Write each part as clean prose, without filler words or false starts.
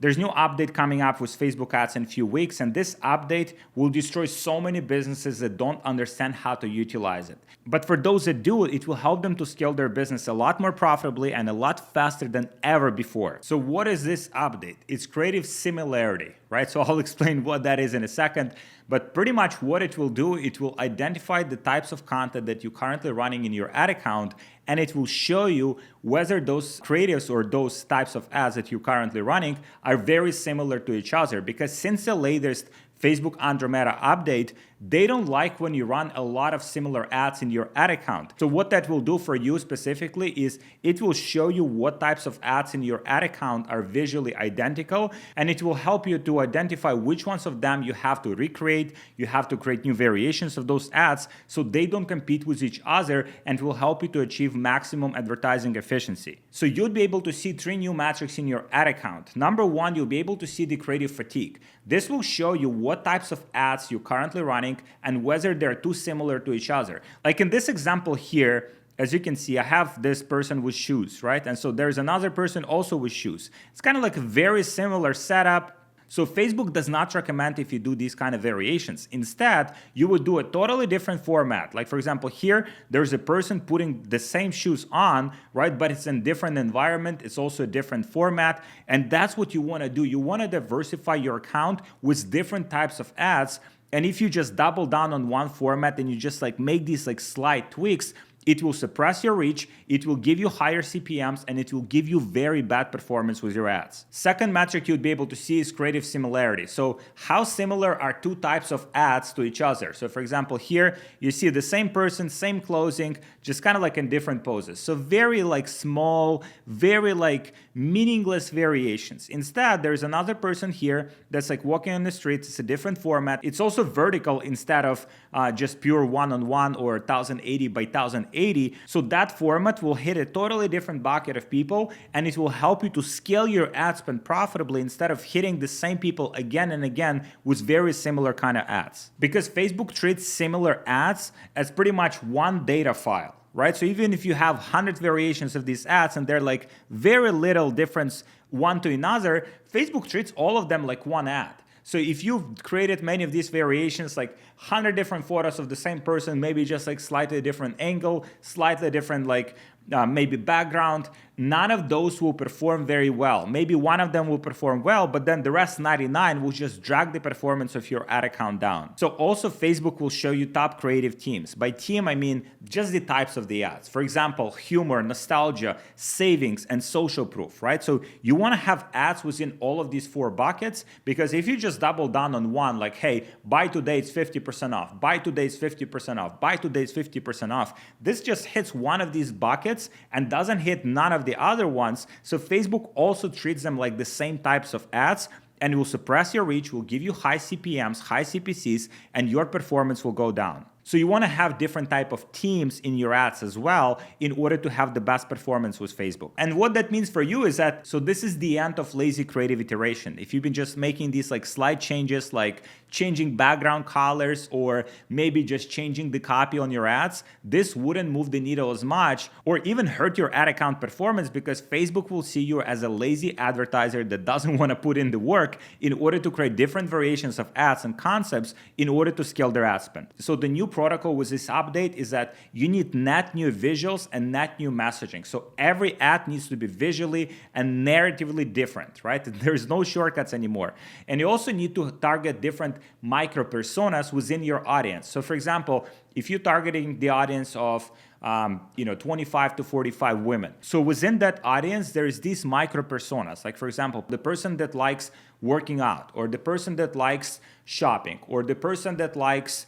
There's new update coming up with Facebook ads in a few weeks, and this update will destroy so many businesses that don't understand how to utilize it. But for those that do, it will help them to scale their business a lot more profitably and a lot faster than ever before. So what is this update? It's creative similarity, right? So I'll explain what that is in a second. But pretty much what it will do, it will identify the types of content that you're currently running in your ad account, and it will show you whether those creatives or those types of ads that you're currently running are very similar to each other. Because since the latest Facebook Andromeda update, they don't like when you run a lot of similar ads in your ad account. So what that will do for you specifically is it will show you what types of ads in your ad account are visually identical, and it will help you to identify which ones of them you have to recreate. You have to create new variations of those ads so they don't compete with each other, and will help you to achieve maximum advertising efficiency. So you'll be able to see 3 new metrics in your ad account. Number 1, you'll be able to see the creative fatigue. This will show you what types of ads you're currently running and whether they're too similar to each other. Like in this example here, as you can see, I have this person with shoes, right? And so there's another person also with shoes. It's kind of like a very similar setup. So Facebook does not recommend if you do these kind of variations. Instead, you would do a totally different format. Like for example, here, there's a person putting the same shoes on, right? But it's in different environment. It's also a different format. And that's what you want to do. You want to diversify your account with different types of ads. And if you just double down on one format and you just like make these like slight tweaks, it will suppress your reach, it will give you higher CPMs, and it will give you very bad performance with your ads. Second metric you'd be able to see is creative similarity. So how similar are 2 types of ads to each other? So for example, here you see the same person, same clothing, just kind of like in different poses. So very like small, very like meaningless variations. Instead, there's another person here that's like walking on the street. It's a different format. It's also vertical instead of just pure one-on-one or 1080 by 1080. So that format will hit a totally different bucket of people, and it will help you to scale your ad spend profitably instead of hitting the same people again and again with very similar kind of ads. Because Facebook treats similar ads as pretty much one data file, right? So even if you have 100 variations of these ads and they're like very little difference one to another, Facebook treats all of them like one ad. So if you've created many of these variations, like 100 different photos of the same person, maybe just like slightly different angle, slightly different like maybe background, none of those will perform very well. Maybe one of them will perform well, but then the rest 99 will just drag the performance of your ad account down. So also Facebook will show you top creative teams. By team, I mean just the types of the ads. For example, humor, nostalgia, savings, and social proof, right? So you want to have ads within all of these 4 buckets, because if you just double down on one, like, hey, buy today it's 50% off, buy today it's 50% off, buy today it's 50% off, this just hits one of these buckets and doesn't hit none of the other ones. So Facebook also treats them like the same types of ads, and it will suppress your reach, will give you high CPMs, high CPCs, and your performance will go down. So you want to have different type of teams in your ads as well in order to have the best performance with Facebook. And what that means for you is that, so this is the end of lazy creative iteration. If you've been just making these like slight changes, like changing background colors or maybe just changing the copy on your ads, this wouldn't move the needle as much or even hurt your ad account performance, because Facebook will see you as a lazy advertiser that doesn't want to put in the work in order to create different variations of ads and concepts in order to scale their ad spend. So the new protocol with this update is that you need net new visuals and net new messaging. So every ad needs to be visually and narratively different, right? There's no shortcuts anymore. And you also need to target different micro personas within your audience. So for example, if you're targeting the audience of 25 to 45 women. So within that audience, there's these micro personas. Like for example, the person that likes working out, or the person that likes shopping, or the person that likes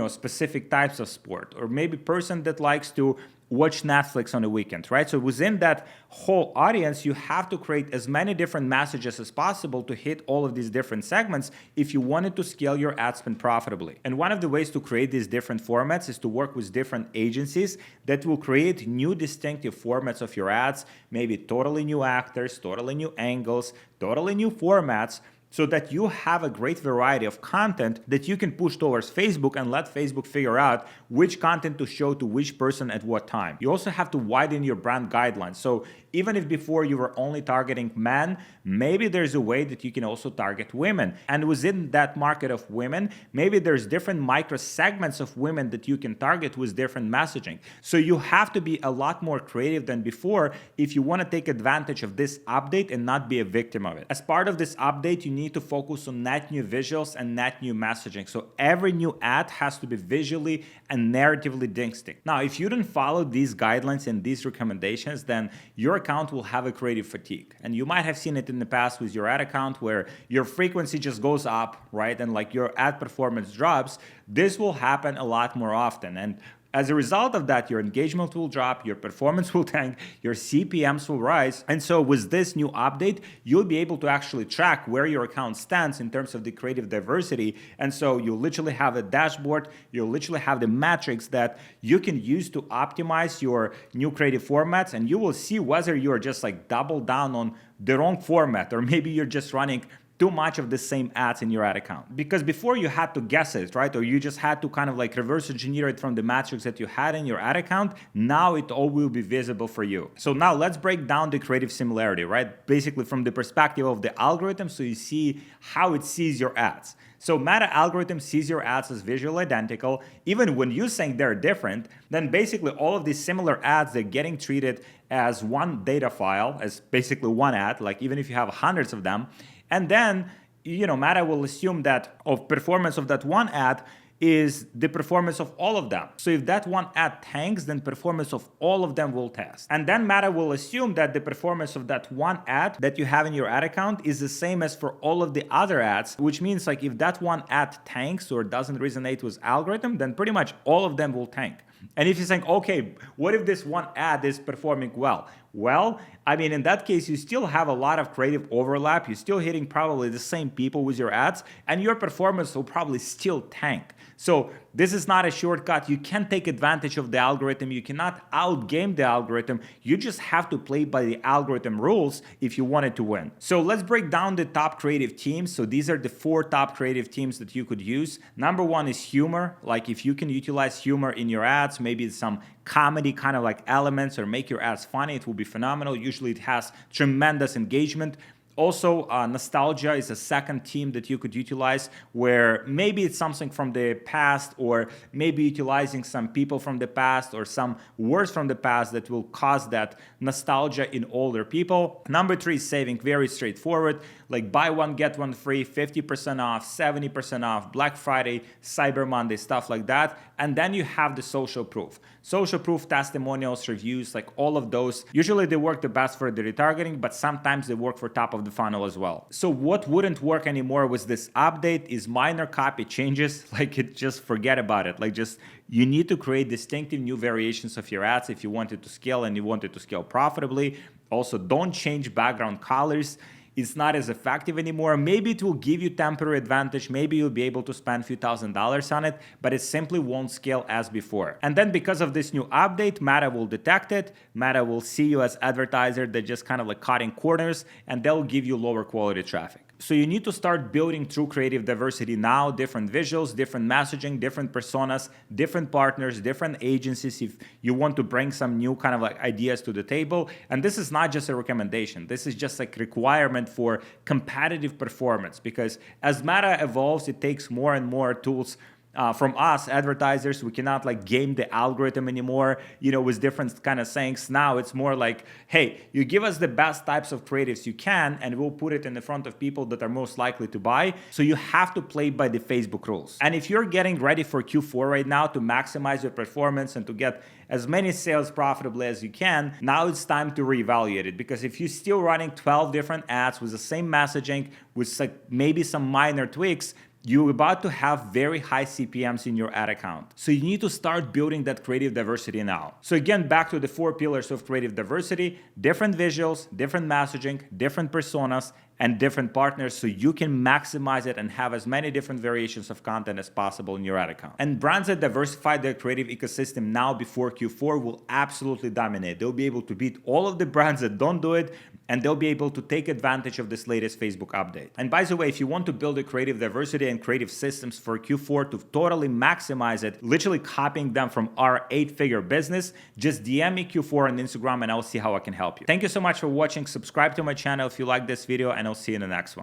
specific types of sport, or maybe person that likes to watch Netflix on the weekend, right? So within that whole audience, you have to create as many different messages as possible to hit all of these different segments if you wanted to scale your ad spend profitably. And one of the ways to create these different formats is to work with different agencies that will create new distinctive formats of your ads, maybe totally new actors, totally new angles, totally new formats. so that you have a great variety of content that you can push towards Facebook and let Facebook figure out which content to show to which person at what time. You also have to widen your brand guidelines. So even if before you were only targeting men, maybe there's a way that you can also target women. And within that market of women, maybe there's different micro segments of women that you can target with different messaging. So you have to be a lot more creative than before if you want to take advantage of this update and not be a victim of it. As part of this update, you need to focus on net new visuals and net new messaging. So every new ad has to be visually and narratively distinct. Now, if you don't follow these guidelines and these recommendations, then your account will have a creative fatigue. And you might have seen it in the past with your ad account where your frequency just goes up, right? And like your ad performance drops. This will happen a lot more often. And as a result of that, your engagement will drop, your performance will tank, your CPMs will rise. And so with this new update, you'll be able to actually track where your account stands in terms of the creative diversity. And so you literally have a dashboard, you literally have the metrics that you can use to optimize your new creative formats. And you will see whether you're just like double down on the wrong format, or maybe you're just running too much of the same ads in your ad account. Because before you had to guess it, right? Or you just had to kind of like reverse engineer it from the metrics that you had in your ad account. Now it all will be visible for you. So now let's break down the creative similarity, right? Basically from the perspective of the algorithm, so you see how it sees your ads. So Meta algorithm sees your ads as visually identical. Even when you're saying they're different, then basically all of these similar ads, they're getting treated as one data file, as basically one ad, like even if you have hundreds of them. And then, Meta will assume that of performance of that one ad is the performance of all of them. So if that one ad tanks, then performance of all of them will test. And then Meta will assume that the performance of that one ad that you have in your ad account is the same as for all of the other ads, which means like if that one ad tanks or doesn't resonate with algorithm, then pretty much all of them will tank. And if you're saying, okay, what if this one ad is performing well? Well, I mean, in that case, you still have a lot of creative overlap. You're still hitting probably the same people with your ads, and your performance will probably still tank. So this is not a shortcut. You can't take advantage of the algorithm. You cannot outgame the algorithm. You just have to play by the algorithm rules if you want it to win. So let's break down the top creative teams. So these are the 4 top creative teams that you could use. Number 1 is humor. Like if you can utilize humor in your ads, maybe some comedy kind of like elements, or make your ads funny, it will be phenomenal. Usually it has tremendous engagement. Also, nostalgia is a second theme that you could utilize, where maybe it's something from the past, or maybe utilizing some people from the past or some words from the past that will cause that nostalgia in older people. Number 3 is saving, very straightforward, like buy one, get one free, 50% off, 70% off, Black Friday, Cyber Monday, stuff like that. And then you have the social proof. Social proof, testimonials, reviews, like all of those. Usually they work the best for the retargeting, but sometimes they work for top of the funnel as well. So what wouldn't work anymore with this update is minor copy changes. Just forget about it. You need to create distinctive new variations of your ads if you want it to scale and you want it to scale profitably. Also, don't change background colors. It's not as effective anymore. Maybe it will give you temporary advantage. Maybe you'll be able to spend a few $1,000s on it, but it simply won't scale as before. And then because of this new update, Meta will detect it. Meta will see you as advertiser that just kind of like cutting corners, and they'll give you lower quality traffic. So you need to start building true creative diversity now, different visuals, different messaging, different personas, different partners, different agencies if you want to bring some new kind of like ideas to the table. And this is not just a recommendation. This is just like requirement for competitive performance, because as Meta evolves, it takes more and more tools from us advertisers. We cannot like game the algorithm anymore, with different kind of sayings. Now it's more like, hey, you give us the best types of creatives you can, and we'll put it in the front of people that are most likely to buy. So you have to play by the Facebook rules. And if you're getting ready for Q4 right now to maximize your performance and to get as many sales profitably as you can, now it's time to reevaluate it. Because if you're still running 12 different ads with the same messaging, with like maybe some minor tweaks, you're about to have very high CPMs in your ad account. So you need to start building that creative diversity now. So again, back to the 4 pillars of creative diversity: different visuals, different messaging, different personas, and different partners, so you can maximize it and have as many different variations of content as possible in your ad account. And brands that diversify their creative ecosystem now before Q4 will absolutely dominate. They'll be able to beat all of the brands that don't do it, and they'll be able to take advantage of this latest Facebook update. And by the way, if you want to build a creative diversity and creative systems for Q4 to totally maximize it, literally copying them from our 8-figure business, just DM me Q4 on Instagram and I'll see how I can help you. Thank you so much for watching. Subscribe to my channel if you like this video, and I'll see you in the next one.